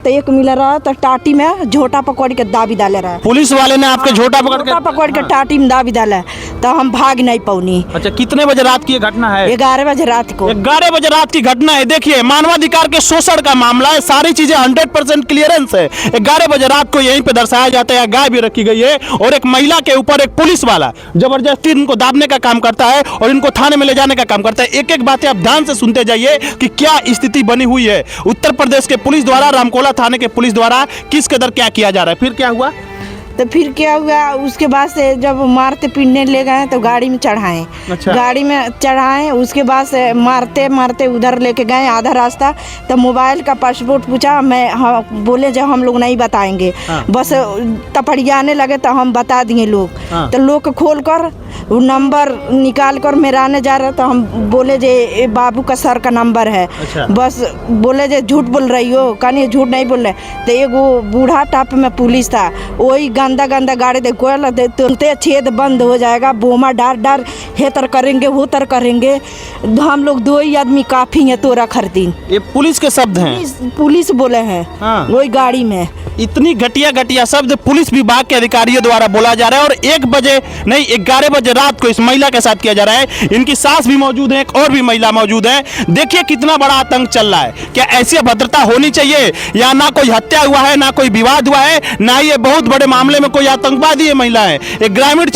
तो एक मिला रहा तो टाटी में झोटा पकड़ के दाबी डाले रहा। पुलिस वाले ने आपके झोटा पकड़ के टाटी में दाबी डाला तो हम भाग नहीं पौनी। अच्छा, कितने बजे रात की ये घटना है? 11 बजे रात को। 11 बजे रात की घटना है। देखिए, मानवाधिकार के शोषण का मामला है, सारी चीजें 100% क्लियरेंस है। 11 बजे रात को यहीं पे दर्शाया जाता है, गाय भी रखी गई है और एक महिला के ऊपर एक पुलिस वाला जबरदस्ती इनको दाबने का काम करता है और इनको थाने में ले जाने का काम करता है। एक एक बातें आप ध्यान से सुनते जाइए कि क्या स्थिति बनी हुई है उत्तर प्रदेश के पुलिस द्वारा, रामकोला थाने के पुलिस द्वारा किस कदर क्या किया जा रहा है। फिर क्या हुआ? तो फिर क्या हुआ, उसके बाद से जब मारते पीटने ले गए तो गाड़ी में चढ़ाएं। अच्छा। गाड़ी में चढ़ाएं, उसके बाद से मारते मारते उधर लेके गए आधा रास्ता। तो मोबाइल का पासपोर्ट पूछा, बोले जब हम लोग नहीं बताएंगे। हाँ। बस तपड़ियाने लगे तो हम बता दिए लोग। हाँ। तो लोग खोल कर नंबर निकाल कर मेरा आने जा रहा, तो हम बोले जे बाबू का सर का नंबर है। अच्छा। बस बोले जे झूठ बोल रही हो, कहीं झूठ नहीं बोल रहे। तो एक वो बूढ़ा टप में पुलिस था, वही गंदा गंदा गाड़ी देखो तुरंते छेद बंद हो जाएगा, बोमा डार डार हेतर करेंगे वो तर करेंगे। हम लोग 2 ही आदमी काफी है तोरा खरीदी। ये पुलिस के शब्द हैं? पुलिस बोले हैं। हाँ। वही गाड़ी में इतनी घटिया घटिया शब्द पुलिस विभाग के अधिकारियों द्वारा बोला जा रहा है और 1 बजे नहीं 11 बजे रात को इस महिला के साथ किया जा रहा है। इनकी सास भी मौजूद है, एक और भी महिला मौजूद है। देखिए कितना बड़ा आतंक चल रहा है। क्या ऐसी अभद्रता होनी चाहिए? या ना कोई हत्या हुआ है, ना कोई विवाद हुआ है, ना ये बहुत बड़े मामले में कोई आतंकवादी है महिला है। एक ग्रामीण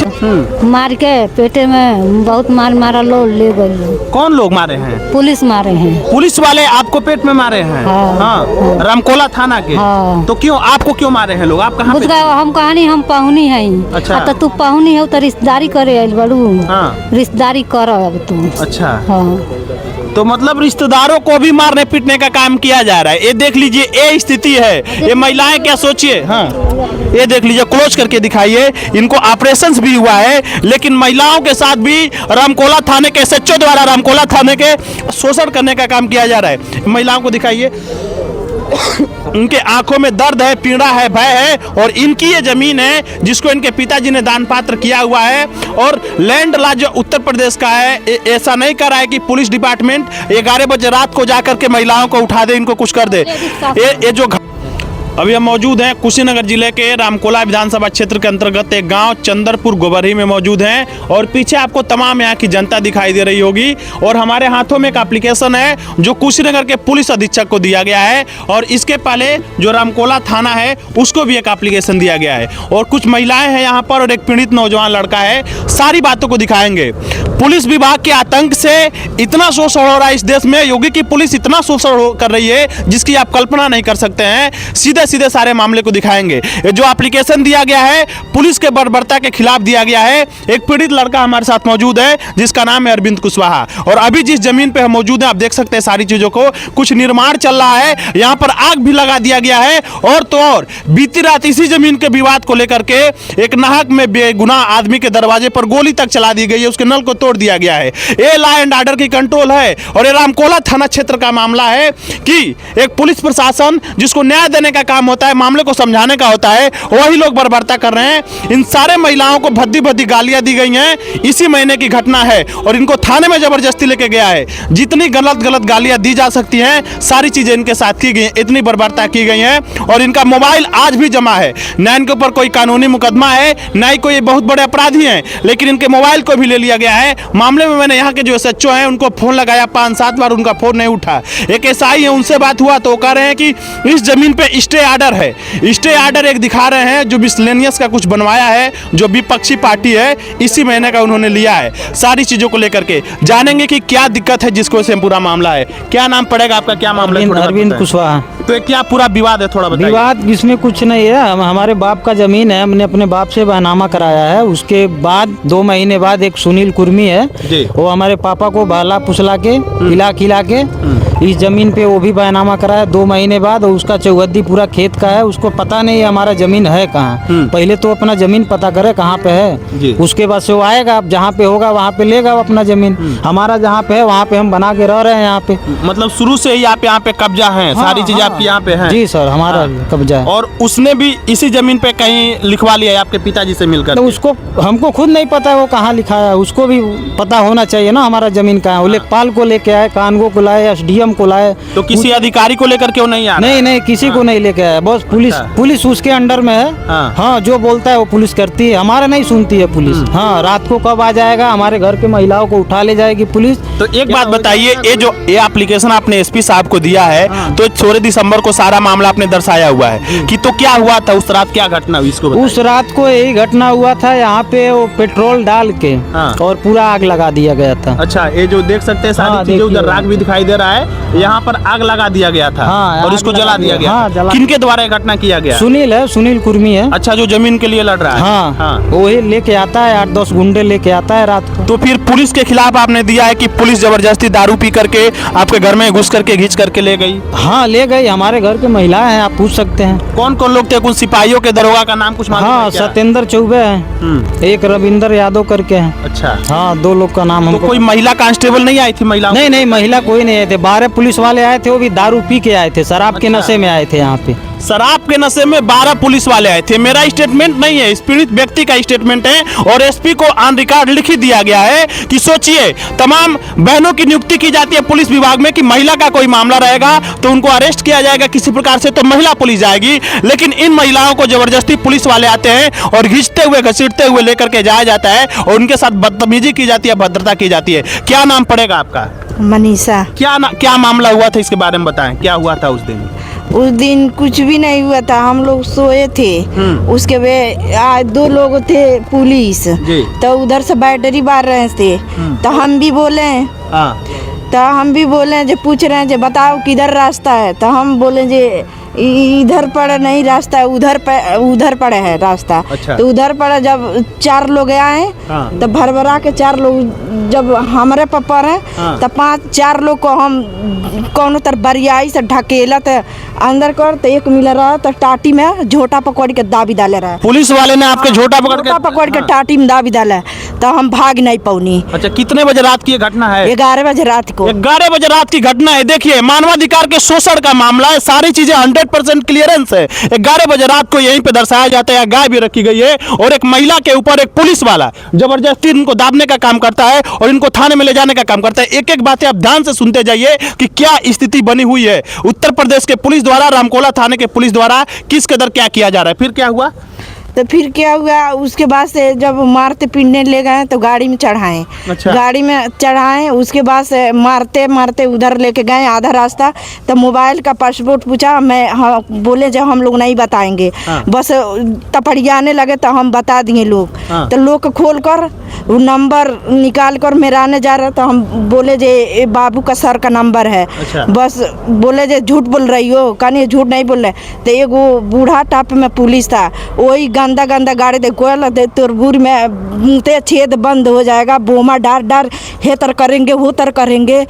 मार के पेटे में बहुत मारा लो ले गए। कौन लोग मारे हैं? पुलिस मारे हैं। पुलिस वाले आपको पेट में मारे हैं? हाँ। हाँ। रामकोला थाना के? हाँ। तो क्यों आपको क्यों मारे हैं लोग? आप कहाँ पे? हम कहानी हम पाहुनी हैं। अच्छा। तो तू पाहुनी हो तो रिश्तेदारी करे आइल बड़ू। हाँ। रिश्तेदारी कर अब तू। अच्छा। हाँ। तो मतलब रिश्तेदारों को भी मारने पीटने का काम किया जा रहा है। ये देख लीजिए, ये स्थिति है। ये महिलाएं क्या सोचिए। हाँ, ये देख लीजिए, क्लोज करके दिखाइए। इनको ऑपरेशंस भी हुआ है, लेकिन महिलाओं के साथ भी रामकोला थाने के SHO द्वारा रामकोला थाने के शोषण करने का काम किया जा रहा है। महिलाओं को दिखाइए, उनके आंखों में दर्द है, पीड़ा है, भय है और इनकी ये जमीन है जिसको इनके पिताजी ने दान पात्र किया हुआ है और लैंड लॉ जो उत्तर प्रदेश का है। ऐसा नहीं कर रहा है कि पुलिस डिपार्टमेंट 11 बजे रात को जाकर के महिलाओं को उठा दे, इनको कुछ कर दे। ये जो अभी हम मौजूद हैं कुशीनगर जिले के रामकोला विधानसभा क्षेत्र के अंतर्गत एक गांव चंदरपुर गोबरही में मौजूद हैं और पीछे आपको तमाम यहाँ की जनता दिखाई दे रही होगी और हमारे हाथों में एक एप्लीकेशन है जो कुशीनगर के पुलिस अधीक्षक को दिया गया है और इसके पहले जो रामकोला थाना है उसको भी एक एप्लीकेशन दिया गया है और कुछ महिलाएं हैं यहाँ पर और एक पीड़ित नौजवान लड़का है। सारी बातों को दिखाएंगे। पुलिस विभाग के आतंक से इतना शोषण हो रहा है इस देश में, योगी की पुलिस इतना शोषण कर रही है जिसकी आप कल्पना नहीं कर सकते हैं। सीधे सीधे सारे मामले को दिखाएंगे। जो एप्लीकेशन दिया गया है पुलिस के बर्बरता के खिलाफ दिया गया है। एक पीड़ित लड़का हमारे साथ मौजूद है जिसका नाम है अरविंद कुशवाहा और अभी जिस जमीन पे हम मौजूद हैं आप देख सकते हैं सारी चीजों को, कुछ निर्माण चल रहा है। यहाँ पर आग भी लगा दिया गया है और तो और बीती रात इसी जमीन के विवाद को लेकर के एक नाहक में बेगुनाह आदमी के दरवाजे पर गोली तक चला दी गई है, उसके नल को तोड़ दिया गया है। ये लॉ एंड ऑर्डर की कंट्रोल है और ये रामकोला थाना क्षेत्र का मामला है कि एक पुलिस प्रशासन जिसको न्याय देने का काम होता है, मामले को समझाने का होता है, वही लोग बर्बरता कर रहे हैं। इन सारे महिलाओं को भद्दी भद्दी गालियां दी गई हैं। इसी महीने की घटना है और इनको थाने में जबरदस्ती लेके गया है। जितनी गलत गलत गालियां दी जा सकती हैं सारी चीजें इनके साथ की गई, इतनी बर्बरता की गई है और इनका मोबाइल आज भी जमा है। न इनके ऊपर कोई कानूनी मुकदमा है, न ही कोई बहुत बड़े अपराधी हैं, लेकिन इनके मोबाइल को भी ले लिया गया है। मामले में मैंने यहाँ के जो SHO हैं उनको फोन लगाया 5-7 बार, उनका फोन नहीं उठा। एक SI है, उनसे बात हुआ तो कह रहे हैं कि इस जमीन पे स्टे ऑर्डर है। स्टे ऑर्डर एक दिखा रहे हैं जो मिसलेनियस का कुछ बनवाया है, जो विपक्षी पार्टी है, इसी महीने का उन्होंने लिया है। सारी चीजों को लेकर के जानेंगे कि क्या दिक्कत है जिसको से पूरा मामला है। क्या नाम पड़ेगा आपका, क्या मामला है? अरविंद कुशवाहा। तो क्या पूरा विवाद है, थोड़ा बताइए। विवाद इसमें कुछ नहीं है, हमारे बाप का जमीन है, हमने अपने बाप से बहनामा कराया है। उसके बाद 2 महीने बाद एक सुनील कुर्मी है, वो हमारे पापा को बहला फुसला के खिला के इस जमीन पे वो भी बयानामा कराया 2 महीने बाद। और उसका चौहद्दी पूरा खेत का है, उसको पता नहीं है हमारा जमीन है कहाँ। पहले तो अपना जमीन पता करे कहाँ पे है, उसके बाद से वो आएगा, जहाँ पे होगा वहाँ पे लेगा अपना जमीन। हमारा जहाँ पे है वहाँ पे हम बना के रह रहे हैं यहाँ पे। मतलब शुरू से ही आप यहाँ पे कब्जा है, सारी चीजें आप आपके यहाँ पे है? जी सर, हमारा कब्जा है। और उसने भी इसी जमीन पे कहीं लिखवा लिया है आपके पिताजी से मिलकर? तो उसको हमको खुद नहीं पता है वो कहाँ लिखा है, उसको भी पता होना चाहिए ना हमारा जमीन कहाँ है। वो लेखपाल को लेके आए, कानगो को लाए, एसडीएम को लाए। तो किसी अधिकारी को लेकर क्यों नहीं आ रहा? नहीं, किसी को नहीं लेके आया, बस पुलिस उसके अंडर में है। हाँ, जो बोलता है वो पुलिस करती है, हमारा नहीं सुनती है पुलिस। हाँ, रात को कब आ जाएगा, हमारे घर के महिलाओं को उठा ले जाएगी पुलिस। तो एक बात बताइए, ये एप्लीकेशन आपने एसपी साहब को दिया है, तो 16 दिसंबर को सारा मामला आपने दर्शाया हुआ है कि तो क्या हुआ था उस रात, क्या घटना हुई इसको बताइए। उस रात को यही घटना हुआ था, यहाँ पे वो पेट्रोल डाल के और पूरा आग लगा दिया गया था। अच्छा, ये जो देख सकते हैं सारी चीजें, उधर राग भी दिखाई दे रहा है, यहाँ पर आग लगा दिया गया था और इसको जला दिया गया। किनके द्वारा ये घटना किया गया? सुनील कुर्मी है। अच्छा, जो जमीन के लिए लड़ रहा है। हाँ, वही लेके आता है, 8-10 गुंडे लेके आता है रात को। तो फिर पुलिस के खिलाफ आपने दिया है कि पुलिस जबरदस्ती दारू पी करके आपके घर में घुस करके घिंच करके ले गई? हाँ, ले गई। हमारे घर के महिलाएं हैं, आप पूछ सकते हैं। कौन कौन लोग थे? कुछ सिपाहियों के दरोगा का नाम कुछ मालूम है हाँ, क्या? सत्येंद्र चौबे है, एक रविंदर यादव करके है। अच्छा, हाँ, 2 लोग का नाम तो हमको। कोई महिला कांस्टेबल नहीं आई थी? महिला नहीं, महिला कोई नहीं आए थे। 12 पुलिस वाले आए थे, वो भी दारू पी के आए थे, शराब के नशे में आए थे यहाँ पे। शराब के नशे में 12 पुलिस वाले आए थे। मेरा स्टेटमेंट नहीं है, पीड़ित व्यक्ति का स्टेटमेंट है और एसपी को ऑन रिकॉर्ड लिख ही दिया गया है कि सोचिए, तमाम बहनों की नियुक्ति की जाती है पुलिस विभाग में कि महिला का कोई मामला रहेगा तो उनको अरेस्ट किया जाएगा किसी प्रकार से, तो महिला पुलिस जाएगी। लेकिन इन महिलाओं को जबरदस्ती पुलिस वाले आते हैं और घिसते हुए घसीटते हुए लेकर के जाया जाता है और उनके साथ बदतमीजी की जाती है, भद्रता की जाती है। क्या नाम पड़ेगा आपका? मनीषा। क्या मामला हुआ था, इसके बारे में बताएं, क्या हुआ था उस दिन? उस दिन कुछ भी नहीं हुआ था, हम लोग सोए थे। उसके बाद 2 लोग थे पुलिस, तो उधर से बैटरी मार रहे थे, तो हम भी बोले जो पूछ रहे हैं जो बताओ किधर रास्ता है, तो हम बोले जे इधर पड़ा नहीं रास्ता, उधर पड़ा है रास्ता। अच्छा। तो उधर पड़ा, जब 4 लोग आए तो भरभरा के 4 लोग जब हमारे पापा रहे तो 4 लोग को हम कौन तर बरियाई से ढकेला तो अंदर कर, तो एक मिल रहा तो टाटी में झोटा पकड़ के दाबी डाले रहा। पुलिस वाले ने आपके झोटा पकड़ के टाटी में दाबी डाला, तो हम भाग नहीं पाऊनी। अच्छा, कितने बजे रात की ये घटना है? 11 बजे रात को। 11 बजे रात की घटना है। देखिए, मानवाधिकार के शोषण का मामला है, सारी चीजें 100% क्लियरेंस है। 11 बजे रात को यहीं पे दर्शाया जाता है, गाय भी रखी गई है और एक महिला के ऊपर एक पुलिस वाला जबरदस्ती इनको दाबने का काम करता है और इनको थाने में ले जाने का काम करता है। एक एक बातें आप ध्यान से सुनते जाइए कि क्या स्थिति बनी हुई है उत्तर प्रदेश के पुलिस द्वारा, रामकोला थाने के पुलिस द्वारा किस कदर क्या किया जा रहा है। फिर क्या हुआ? तो फिर क्या हुआ, उसके बाद से जब मारते पीटने ले गए तो गाड़ी में चढ़ाएं। अच्छा। गाड़ी में चढ़ाएं, उसके बाद से मारते मारते उधर लेके गए आधा रास्ता, तो मोबाइल का पासपोर्ट पूछा, बोले जब हम लोग नहीं बताएंगे। बस तपड़ियाने लगे तो हम बता दिए लोग। तो लोग खोल कर वो नंबर निकाल कर मेरा आने जा रहा, तो हम बोले जे बाबू का सर का नंबर है। अच्छा। बस बोले जे झूठ बोल रही हो, कहानी झूठ नहीं बोल रहे। तो एक वो बूढ़ा टाप में पुलिस था, वही गंदा गाड़ी दे गोल दे तुरबुर में मुँहते छेद बंद हो जाएगा, बोमा डार हेतर करेंगे होतर करेंगे।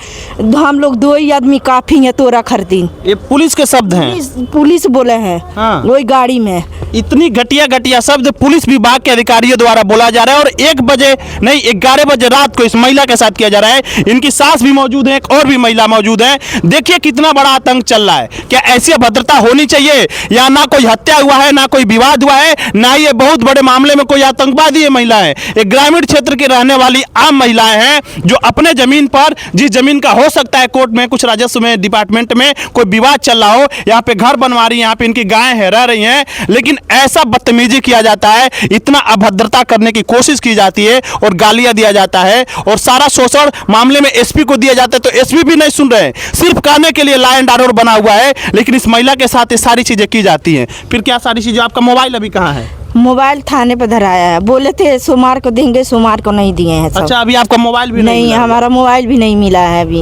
हम लोग 2 ही आदमी काफी है तोरा खरीदी। ये पुलिस के शब्द हैं? पुलिस बोले हैं। वही गाड़ी में इतनी घटिया शब्द पुलिस विभाग के अधिकारियों द्वारा बोला जा रहा है और 1 बजे नहीं 11 बजे रात को इस महिला के साथ किया जा रहा है। इनकी सास भी मौजूद है, एक और भी महिला मौजूद है। देखिए कितना बड़ा आतंक चल रहा है। क्या ऐसी भद्रता होनी चाहिए? या ना कोई हत्या हुआ है, ना कोई विवाद हुआ है, ना ये बहुत बड़े मामले में कोई आतंकवादी है महिलाएं। एक ग्रामीण क्षेत्र की रहने वाली आम महिलाएं हैं जो अपने जमीन पर, जिस जमीन का हो सकता है कोर्ट में कुछ राजस्व में डिपार्टमेंट में कोई विवाद चल रहा हो, यहाँ पे घर बनवा रही है, यहाँ पे इनकी गायें हैं, रह रही हैं, लेकिन ऐसा बदतमीजी किया जाता है, इतना अभद्रता करने की कोशिश की जाती है और गालियां दिया जाता है और सारा शोषण मामले में एसपी को दिया जाता है। तो एसपी भी नहीं सुन रहे हैं, सिर्फ कहने के लिए लॉ एंड ऑर्डर बना हुआ है, लेकिन इस महिला के साथ ये सारी चीजें की जाती हैं। फिर क्या सारी चीजें? आपका मोबाइल अभी कहाँ है? मोबाइल थाने पे धराया है, बोले थे सोमवार को देंगे, सोमवार को नहीं दिए हैं। अच्छा, अभी आपका मोबाइल भी नहीं, हमारा मोबाइल भी नहीं मिला है अभी।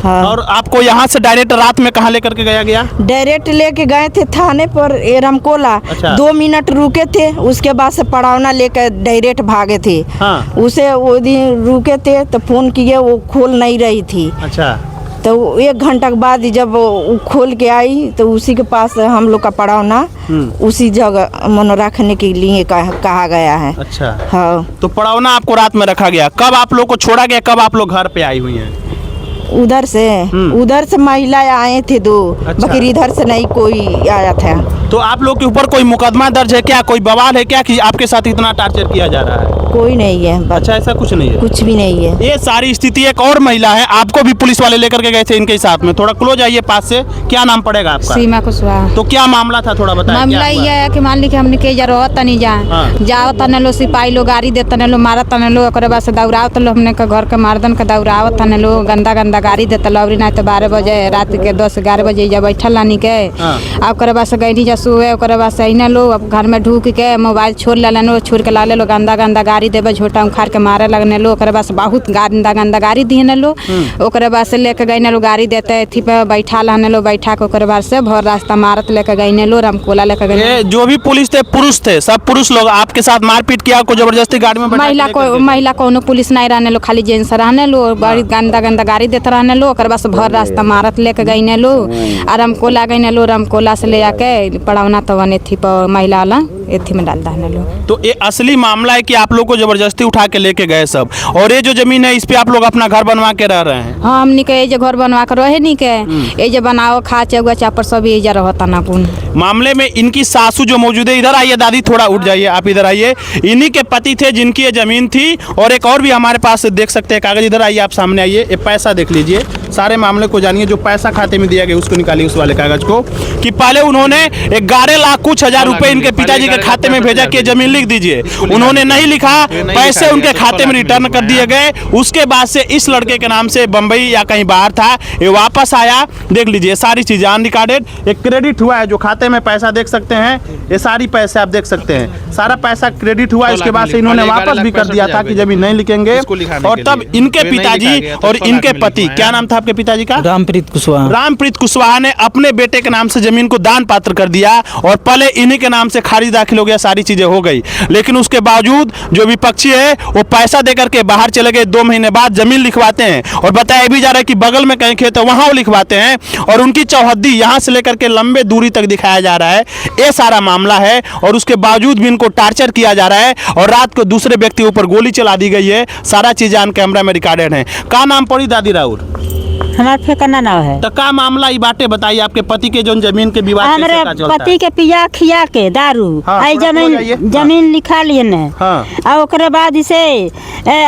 हाँ। और आपको यहाँ से डायरेक्ट रात में कहाँ लेकर के गया? डायरेक्ट लेके गए थे थाने पर रामकोला। अच्छा। 2 मिनट रुके थे, उसके बाद से पड़ावना लेकर डायरेक्ट भागे थे। हाँ। उसे वो दिन रुके थे तो फोन किए, वो खोल नहीं रही थी। अच्छा। तो 1 घंटा के बाद जब वो खोल के आई तो उसी के पास हम लोग का पड़ावना उसी जगह मन रखने के लिए कहा गया है। अच्छा। हाँ। तो पड़ावना आपको रात में रखा गया, कब आप लोग को छोड़ा गया, कब आप लोग घर पे आई हुई हैं? उधर से महिला आए थे 2। अच्छा। बाकी इधर से नहीं कोई आया था। तो आप लोग के ऊपर कोई मुकदमा दर्ज है क्या, कोई बवाल है क्या कि आपके साथ इतना टार्चर किया जा रहा है? कोई नहीं है। अच्छा, ऐसा कुछ नहीं है। कुछ भी नहीं है। ये सारी स्थिति। एक और महिला है, आपको भी पुलिस वाले लेकर के गए थे इनके साथ में, थोड़ा क्लोज आइए पास से। क्या नाम पड़ेगा आपका? सीमा कुशवाहा। तो क्या मामला था, थोड़ा बताइए। मामला क्या हुआ? ये है कि मान ली कि हमने के जरो तनी हाँ। जाओ तने लो सिपाही लो गाड़ी दे तने लो मारा तने लो ओकरे बाद से दौड़ाओ तलो हमने के घर के मारदन के दौड़ाओ तने लो गंदा गंदा गाड़ी दे तलो अबरी नहीं तो 12 बजे रात के 10-11 बजे जब बैठल लानी के हाँ। आ ओकरे बाद से गईनी जा सुए ओकरे बाद से इने लो अब घर में ढूक के मोबाइल छोड़ लेलो छोड़ के लाले लो गंदा गंदा गाड़ी देबे झोटा उखाड़ के मारे लगने लो ओकरे बाद से बहुत गंदा गंदा गाड़ी दिहने लो ओकरे बाद से लेके गईने लो गाड़ी देते थी पे बैठा लाने लो बैठा के ओकरे बाद से भर रास्ता मारत लेके गईने लो रामकोला लेके गईने। ये जो भी पुलिस थे पुरुष थे, सब पुरुष लोग आपके साथ मारपीट किया, आपको जबरदस्ती गाड़ी में बैठा के महिला कोनो पुलिस नहीं रहने लो खाली जेंट्स रहने लो बड़ी गंदा गंदा गाड़ी देते रहने लो ओकरे बाद से भर रास्ता मारत लेके गईने लो आ रामकोला गईने लो रामकोला से ले आके पड़ावना तो बने थी महिला वाला एथी में डाल दहने लो। तो ये असली मामला है कि आप लोग को जबरदस्ती उठा के लेके गए सब, और ये जो जमीन है इस पे आप लोग अपना घर बनवा के रह रहे हैं? हाँ, हमनी के ये घर बनवा कर रहे नहीं के ये जो बनाओ खा चौगा चापर सब ये जा रहता ना पुन। मामले में इनकी सासू जो मौजूद है, इधर आइए दादी, थोड़ा उठ जाइए, आप इधर आइए। इन्हीं के पति थे जिनकी ये जमीन थी, और एक और भी हमारे पास देख सकते हैं कागज। इधर आइए, आप सामने आइए, ये पैसा देख लीजिए, सारे मामले को जानिए। जो पैसा खाते में दिया गया उसको निकालिए, उस वाले कागज को, कि पहले उन्होंने 11 लाख कुछ हजार रुपए इनके पिताजी के खाते में भेजा कि जमीन लिख दीजिए, उन्होंने नहीं लिखा, पैसे उनके खाते में रिटर्न कर दिए गए। उसके बाद से इस लड़के के नाम से बंबई या कहीं बाहर था, ये वापस आया, देख लीजिए सारी चीजें अनरिकॉर्डेड, एक क्रेडिट हुआ है जो खाते में पैसा देख सकते हैं, ये सारी पैसे आप देख सकते हैं, सारा पैसा क्रेडिट हुआ। इसके बाद से इन्होंने वापस भी कर दिया था कि जमीन नहीं लिखेंगे, और तब इनके पिताजी और इनके पति, क्या नाम था आपके पिताजी का? रामप्रीत कुशवाहा। रामप्रीत कुशवाहा ने अपने बेटे के नाम से जमीन को दान पात्र कर दिया, और पहले इन्हीं के नाम से खारिज दाखिल हो गया, सारी चीजें हो गई। लेकिन उसके बावजूद जो विपक्षी है वो पैसा देकर के बाहर चले गए, 2 महीने बाद जमीन लिखवाते हैं, और बताया भी जा रहा है कि बगल में कहीं खेत है वहां वो लिखवाते हैं, और उनकी चौहद्दी यहां से लेकर के लंबे दूरी तक दिखाया जा रहा है। ये सारा मामला है, और उसके बावजूद भी इनको टार्चर किया जा रहा है, और रात को दूसरे व्यक्ति ऊपर गोली चला दी गई है। सारा चीजें ऑन कैमरा में रिकॉर्डेड है। का नाम पड़ी दादी राउर? हमारे फेकना नाव है। तो का मामला ई बाटे बताइए, आपके पति के जो जमीन के विवाद हमारे कैसे का चलता है? पति के पिया खिया के दारू हाँ, आई थोड़ा बोल जाइए। जमीन लिखा लिए ने, हाँ। और ओकरे बाद इसे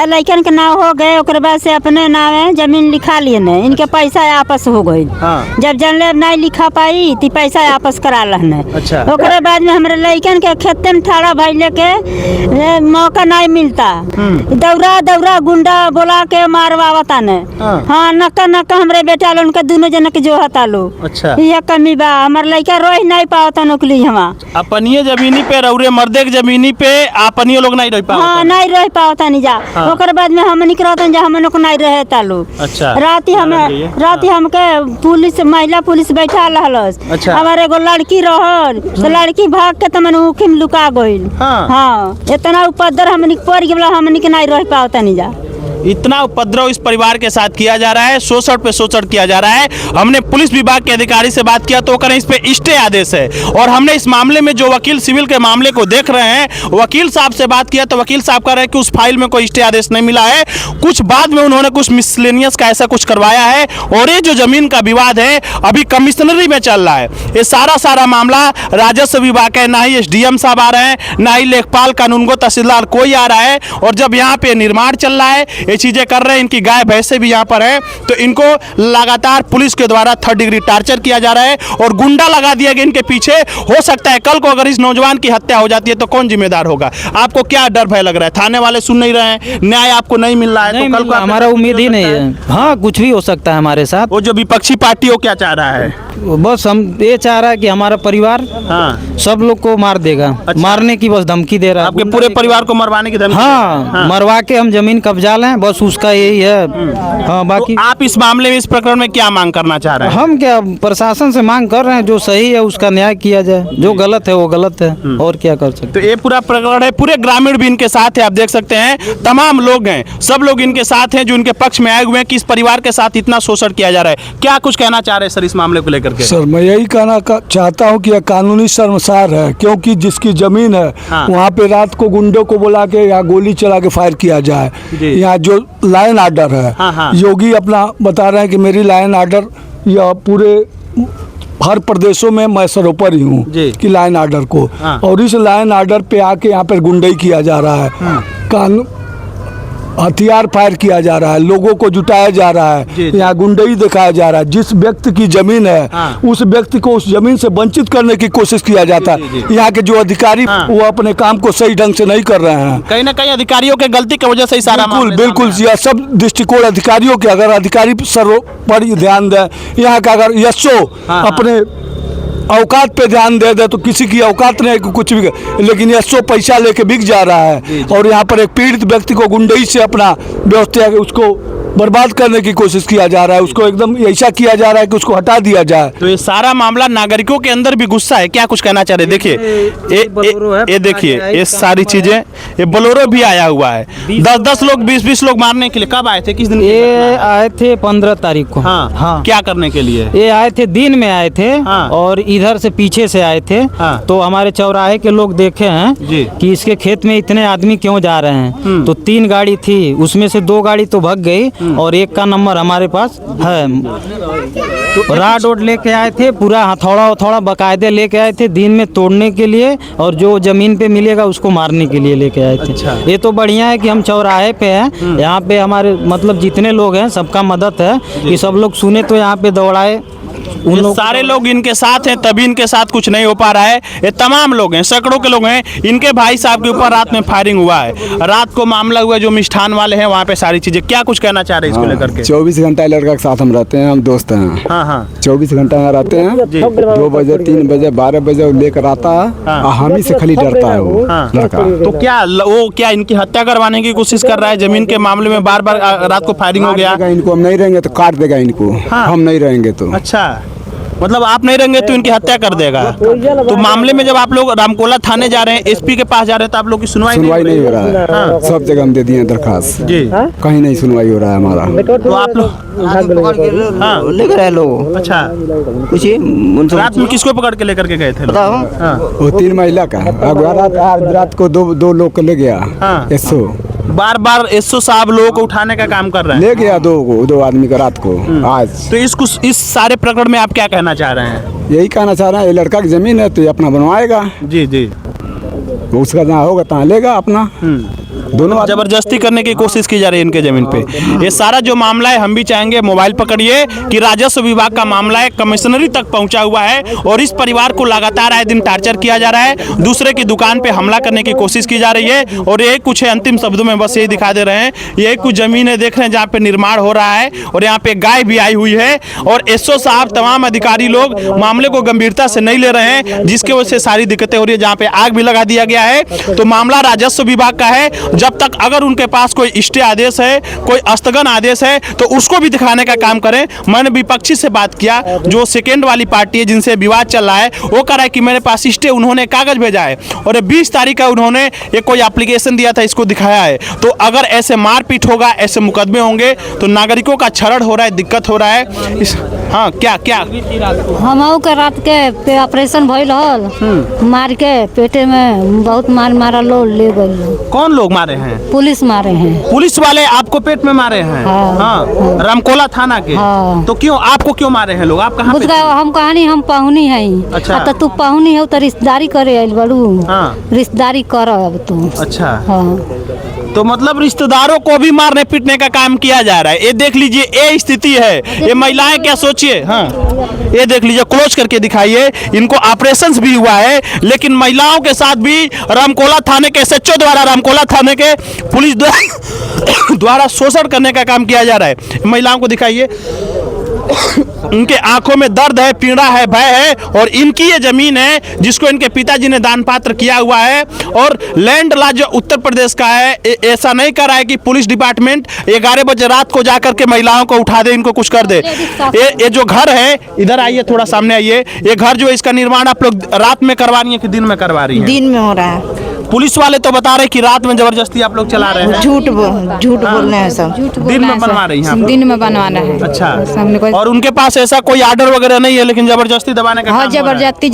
लड़कन के नाव हो गए, ओकरे बाद से अपने नाम है जमीन लिखा लिए ने, इनके पैसा आपस हो गई। हाँ। जब जनले नहीं लिखा पाई तो पैसा आपस करा लहने। अच्छा। ओकरे बाद में हमारे लड़कन के खेते में ठाड़ा भइले के मौका नहीं मिलता, दौरा दौरा गुंडा बोला के मारवावता ने। हाँ, नक्का नक्का हमारे बेटा लोग के दोनों जन के जो हता लो। अच्छा। ये कमी बा, हमार लड़का रोह नहीं पावता नौकरी हवा। अपनिए जमीनी पे रौरे मर्दे के जमीनी पे अपनिए लोग नहीं रह पाओ? हाँ, नहीं रह पावता नहीं जा। हाँ। ओकर बाद में हम निकलता जा, हम लोग नहीं रहे तालु। अच्छा। राती हमके पुलिस महिला पुलिस बैठा रहलस। अच्छा। हमारे एगो लड़की रहल, तो लड़की भाग के तमन उखी में लुका गइल। हाँ। हाँ, इतना उपद्रव हमनी के पड़ गेला, हमनी के नहीं रह पावता नहीं जा। इतना उपद्रव इस परिवार के साथ किया जा रहा है, शोषण पे शोषण किया जा रहा है। हमने पुलिस विभाग के अधिकारी से बात किया तो करें इस पे स्टे आदेश है, और हमने इस मामले में जो वकील सिविल के मामले को देख रहे हैं वकील साहब से बात किया तो वकील साहब कह रहे हैं कि उस फाइल में कोई स्टे आदेश नहीं मिला है, कुछ बाद में उन्होंने कुछ मिसलेनियस का ऐसा कुछ करवाया है, और ये जो जमीन का विवाद है अभी कमिश्नरी में चल रहा है। ये सारा मामला राजस्व विभाग है, ना ही SDM साहब आ रहे हैं, ना ही लेखपाल कानूनगो तहसीलदार कोई आ रहा है, और जब यहाँ पे निर्माण चल रहा है ये चीजें कर रहे हैं, इनकी गाय भैंसे भी यहाँ पर है, तो इनको लगातार पुलिस के द्वारा 3rd डिग्री टार्चर किया जा रहा है, और गुंडा लगा दिया गया इनके पीछे। हो सकता है कल को अगर इस नौजवान की हत्या हो जाती है तो कौन जिम्मेदार होगा? आपको क्या डर भय लग रहा है? थाने वाले सुन नहीं रहे हैं, न्याय आपको नहीं मिल रहा है, नहीं तो कल को हमारा उम्मीद ही नहीं है। हाँ, कुछ भी हो सकता है हमारे साथ। वो जो विपक्षी पार्टी हो क्या चाह रहा है? बस हम ये चाह रहा है कि हमारा परिवार हाँ। सब लोग को मार देगा। अच्छा। मारने की बस धमकी दे रहा है। आपके पूरे परिवार को मरवाने की धमकी? हाँ, मरवा के हम जमीन कब्जा लें, बस उसका यही है। हाँ, बाकी तो आप इस मामले में, इस प्रकरण में क्या मांग करना चाह रहे हैं? हम क्या प्रशासन से मांग कर रहे हैं, जो सही है उसका न्याय किया जाए, जो गलत है वो गलत है, और क्या कर सकते। तो ये पूरा प्रकरण है, पूरे ग्रामीण भी इनके साथ है, आप देख सकते हैं तमाम लोग हैं, सब लोग इनके साथ हैं जो इनके पक्ष में आए हुए हैं कि इस परिवार के साथ इतना शोषण किया जा रहा है। क्या कुछ कहना चाह रहे हैं सर इस मामले को लेकर के? सर, मैं यही कहना चाहता हूँ कि यह कानूनी शर्मसार है, क्योंकि जिसकी जमीन है हाँ। वहाँ पे रात को गुंडों को बुला के या गोली चला के फायर किया जाए। यहाँ जो लाइन ऑर्डर हाँ, हाँ। है, योगी अपना बता रहे हैं कि मेरी लाइन ऑर्डर यह पूरे हर प्रदेशों में मैं सरोपर ही हूँ जी। कि लाइन ऑर्डर को, हाँ। और इस लाइन ऑर्डर पे आके यहाँ पर गुंडई किया जा रहा है, कानून हथियार फायर किया जा रहा है, लोगों को जुटाया जा रहा जी, है, जी। यहाँ गुंडई दिखाया जा रहा है। जिस व्यक्ति की जमीन है हाँ। उस व्यक्ति को उस जमीन से वंचित करने की कोशिश किया जाता जी, है। जी। यहाँ के जो अधिकारी हाँ। वो अपने काम को सही ढंग से नहीं कर रहे हैं। कहीं ना कहीं अधिकारियों के गलती की वजह से ही सारा बिल्कुल मामले बिल्कुल, सामने आया। यह सब दृष्टिकोण अधिकारियों के, अगर अधिकारी सर्व पर ही ध्यान दें, यहाँ का अगर यशो हाँ। अपने औकात पे ध्यान दे तो किसी की औकात नहीं कि कुछ भी, लेकिन यशो पैसा लेके बिक जा रहा है और यहाँ पर एक पीड़ित व्यक्ति को गुंडई से अपना व्यवस्था उसको बर्बाद करने की कोशिश किया जा रहा है, उसको एकदम ऐसा किया जा रहा है कि उसको हटा दिया जाए। तो ये सारा मामला नागरिकों के अंदर भी गुस्सा है, क्या कुछ कहना चाह रहे? देखिए ये देखिए, ये सारी चीजें, ये बोलेरो भी आया हुआ है, 10-10 लोग 20-20 लोग मारने के लिए। कब आए थे, किस दिन? ये आए थे 15 तारीख को। हाँ हाँ। क्या करने के लिए? ये आए थे, दिन में आए थे हाँ। और इधर से पीछे से आए थे। हाँ। तो हमारे चौराहे के लोग देखे हैं जी। कि इसके खेत में इतने आदमी क्यों जा रहे हैं। तो 3 गाड़ी थी, उसमें से 2 गाड़ी तो भग गई और एक का नंबर हमारे पास है। तो राड ओड लेके आए थे, पूरा हथौड़ा बकायदे लेके आए थे दिन में तोड़ने के लिए, और जो जमीन पे मिलेगा उसको मारने के लिए लेके आए थे। अच्छा। ये तो बढ़िया है कि हम चौराहे पे हैं, यहाँ पे हमारे मतलब जितने लोग हैं सबका मदद है कि सब लोग सुने तो यहाँ पे दौड़ाए। उन ये लोग सारे लोग इनके साथ हैं, तभी इनके साथ कुछ नहीं हो पा रहा है। ये तमाम लोग हैं, सैकड़ों के लोग हैं, इनके भाई साहब के ऊपर रात में फायरिंग हुआ है। रात को मामला हुआ, जो मिष्ठान वाले हैं वहाँ पे सारी चीजें, क्या कुछ कहना चाह रहे हैं इसको लेकर के? 24 घंटा लड़का के साथ हम रहते हैं, हम दोस्त हैं। हाँ हाँ 24 घंटा यहाँ रहते हैं, 2 बजे 3 बजे 12 बजे वो लेकर आता है, हाँ। और हम ही से खाली डरता है वो हाँ। लड़का। तो वो क्या इनकी हत्या करवाने की कोशिश कर रहा है? जमीन के मामले में बार बार रात को फायरिंग हो गया। काट देगा इनको, हम नहीं रहेंगे तो काट देगा इनको। हाँ। हम नहीं रहेंगे तो। अच्छा, मतलब आप नहीं रहेंगे तो इनकी हत्या कर देगा। तो मामले में जब आप लोग रामकोला थाने जा रहे हैं, एसपी के पास जा रहे हैं, तो आप लोग की सुनवाई नहीं हो रहा है। हाँ। सब जगह हम दे दिए दरखास्त, जी। कहीं नहीं सुनवाई हो रहा है हमारा। तो आप लोग हाँ लेकर आए लोग अच्छा, कुछ उनसे रात में किसको पकड़ के लेकर के गए थे लोग? हाँ। वो 3 महिला का रात को 2 लोग को ले गया। हाँ। एसो बार बार एसओ साहब लोगों को उठाने का काम कर रहे हैं। ले गया 2 आदमी का रात को आज। तो इस सारे प्रकरण में आप क्या कहना चाह रहे हैं? यही कहना चाह रहा है, ये लड़का की जमीन है तो ये अपना बनवाएगा, जी जी। उसका जहाँ होगा तहाँ लेगा अपना। दोनों जबरदस्ती करने की कोशिश की जा रही है इनके जमीन पे। ये सारा जो मामला है, हम भी चाहेंगे मोबाइल पकड़िए कि राजस्व विभाग का मामला है, कमिश्नरी तक पहुंचा हुआ है और इस परिवार को लगातार आए दिन टार्चर किया जा रहा है, दूसरे की दुकान पे हमला करने की कोशिश की जा रही है। और ये कुछ है, अंतिम शब्दों में बस यही दिखा दे रहे हैं, ये कुछ जमीन है देख रहे हैं जहाँ पे निर्माण हो रहा है और यहाँ पे गाय भी आई हुई है और एसओ साहब तमाम अधिकारी लोग मामले को गंभीरता से नहीं ले रहे हैं, जिसकी वजह से सारी दिक्कतें हो रही है। जहाँ पे आग भी लगा दिया गया है, तो मामला राजस्व विभाग का है। जब तक अगर उनके पास कोई स्टे आदेश है, कोई स्थगन आदेश है, तो उसको भी दिखाने का काम करें। मैंने विपक्षी से बात किया, जो सेकेंड वाली पार्टी है जिनसे विवाद चल रहा है, वो कह रहा है कि मेरे पास स्टे, उन्होंने कागज भेजा है और 20 तारीख का उन्होंने एक कोई एप्लीकेशन दिया था, इसको दिखाया है। तो अगर ऐसे मारपीट होगा, ऐसे मुकदमे होंगे, तो नागरिकों का क्षरण हो रहा है, दिक्कत हो रहा है। हाँ क्या क्या हम के रात के पे ऑपरेशन भइल हल, मार के पेटे में बहुत मारा लो ले गई। कौन लोग मारे हैं? पुलिस मारे हैं। पुलिस वाले आपको पेट में मारे हैं? हाँ। हाँ। रामकोला थाना के? हाँ। तो क्यों आपको क्यों मारे हैं लोग? आप कहाँ पे थे? हम कहानी हम पाहुनी है। अच्छा। तो तू पाहुनी हो तो रिश्तेदारी करे आइल बड़ू। हाँ। रिश्तेदारी कर अब तू। अच्छा। हाँ। तो मतलब रिश्तेदारों को भी मारने पीटने का काम किया जा रहा है। ये देख लीजिए, ये स्थिति है। ये महिलाएं क्या सोचिए, हाँ ये देख लीजिए, क्लोज करके दिखाइए। इनको ऑपरेशंस भी हुआ है, लेकिन महिलाओं के साथ भी रामकोला थाने के एसएचओ द्वारा, रामकोला थाने के पुलिस द्वारा शोषण करने का काम किया जा रहा है। महिलाओं को दिखाइए, उनके आंखों में दर्द है, पीड़ा है, भय है, और इनकी ये जमीन है जिसको इनके पिताजी ने दान पात्र किया हुआ है। और लैंड लॉ जो उत्तर प्रदेश का है, ऐसा नहीं कर रहा है कि पुलिस डिपार्टमेंट 11 बजे रात को जाकर के महिलाओं को उठा दे, इनको कुछ कर दे। ये जो घर है, इधर आइए, थोड़ा सामने आइए। ये घर जो है, इसका निर्माण आप लोग रात में करवा रही है कि दिन में करवा रही है? दिन में हो रहा है। पुलिस वाले तो बता रहे कि रात में जबरदस्ती आप लोग चला रहे हैं। झूठ बोलने हैं सब। दिन में बनवा रही हैं? दिन में बनवाना है। अच्छा। हमने कोई और उनके पास ऐसा कोई आर्डर वगैरह नहीं है, लेकिन जबरदस्ती दबाने का हाँ काम हो रहा है। जबरदस्ती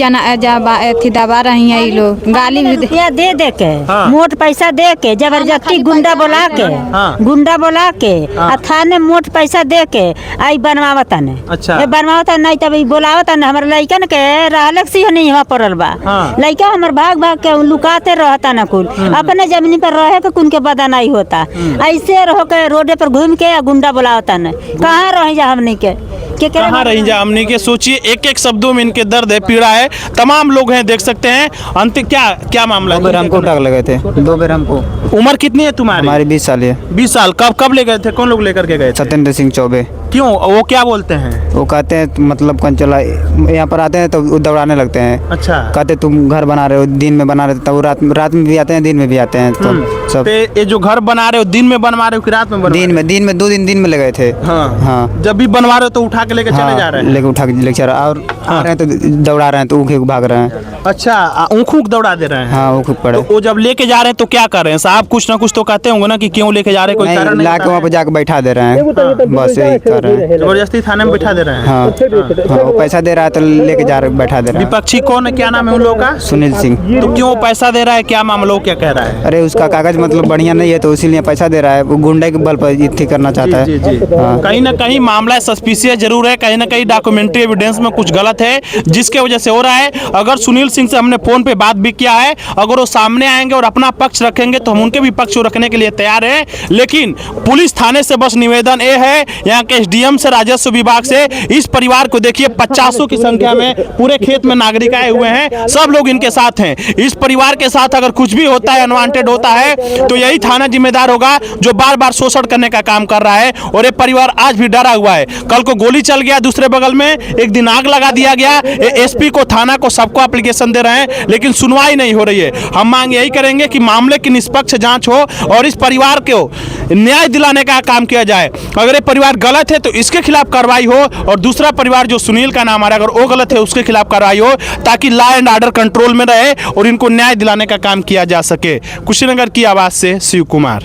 अथी दबा रही है ये लोग, गाली भी रुपया दे दे के, हाँ। मोट पैसा दे के, जबरदस्ती गुंडा बोला के, हाँ। गुंडा बोला के, हाँ। थाने मोट पैसा दे के आई बनवावता ने। अच्छा। बनवावता नहीं तब बोलावता न हमारे लइकन के रहलक सी नहीं यहाँ पड़ल बा। हाँ। लइका हमर भाग भाग के लुकाते रहता न कुल, अपने जमीनी पर रहे के कुन के पता नहीं होता। ऐसे रहो के रोडे पर घूम के गुंडा बोलावता न, कहाँ रही जा हमनी के कहाँ रही जा हमने के। सोचिए एक एक शब्दों में इनके दर्द है, पीड़ा है। तमाम लोग हैं, देख सकते हैं। अंत क्या मामला है? 2 बेर हमको टाक लगे थे, 2 बेर हमको। उम्र कितनी है तुम्हारी? हमारी 20 साल है। 20 साल। कब ले गए थे? कौन लोग लेकर के गए थे? सत्येंद्र सिंह चौबे। क्यों, वो क्या बोलते हैं? वो कहते हैं मतलब कौन चला यहाँ पर आते हैं तो वो दौड़ाने लगते हैं। अच्छा। कहते तुम घर बना रहे हो, दिन में बना रहे हो, तो रात में भी आते हैं, दिन में भी आते हैं। तो सब तो ये जो घर बना रहे हो, दिन में बनवा रहे हो कि रात में? दिन में 2 दिन में ले गए थे। हाँ। जब भी बनवा रहे हो तो उठा के लेके चले जा रहे हैं? लेके उठा के लेके चल रहे हैं, और आ रहे हैं तो दौड़ा रहे हैं, तो ऊख भाग रहे हैं। अच्छा, ऊख दौड़ा दे रहे हैं? हाँ, ऊख पड़े। तो वो जब लेके जा रहे हैं तो क्या कर रहे हैं साहब? कुछ ना कुछ तो कहते होंगे ना कि क्यों लेके जा रहे हैं, कोई कारण नहीं? ला के वहाँ पे जाके बैठा दे रहे हैं, बस यही कर रहे हैं। जबरदस्ती थाने में बैठा दे रहे हैं? हाँ, वो पैसा दे रहा है तो लेके जा रहे बैठा दे रहा है। विपक्षी कौन है, क्या नाम है उन लोगों का? सुनील सिंह। तो क्यों पैसा दे रहा है, क्या मामला हो, क्या कह रहा है? अरे उसका कागज मतलब बढ़िया नहीं है तो इसीलिए पैसा दे रहा है, वो गुंडे के बल पर इतनी करना चाहता है। हाँ। कहीं ना कहीं मामला सस्पिशियस जरूर है, कहीं ना कहीं डॉक्यूमेंट्री एविडेंस में कुछ गलत है जिसके वजह से हो रहा है। अगर सुनील सिंह से हमने फोन पे बात भी किया है, अगर वो सामने आएंगे और अपना पक्ष रखेंगे तो हम उनके भी पक्ष रखने के लिए तैयार हैं। लेकिन पुलिस थाने से बस निवेदन ये है, यहाँ के एसडीएम से, राजस्व विभाग से, इस परिवार को देखिए 50 की संख्या में पूरे खेत में नागरिक आए हुए हैं, सब लोग इनके साथ हैं। इस परिवार के साथ अगर कुछ भी होता है, अनवांटेड होता है, तो यही थाना जिम्मेदार होगा जो बार बार शोषण करने का काम कर रहा है। और ये परिवार आज भी डरा हुआ है। कल को गोली चल गया दूसरे बगल में, एक दिन आग लगा दिया गया, एसपी को, थाना को, सबको एप्लीकेशन दे रहे हैं, लेकिन सुनवाई नहीं हो रही है। हम मांग यही करेंगे कि मामले की निष्पक्ष जांच हो और इस परिवार को न्याय दिलाने का काम किया जाए। अगर ये परिवार गलत है तो इसके खिलाफ कार्रवाई हो, और दूसरा परिवार जो सुनील का नाम आ रहा है, अगर वो गलत है उसके खिलाफ कार्रवाई हो, ताकि लॉ एंड ऑर्डर कंट्रोल में रहे और इनको न्याय दिलाने का काम किया जा सके। कुशीनगर की आवाज से शिव कुमार।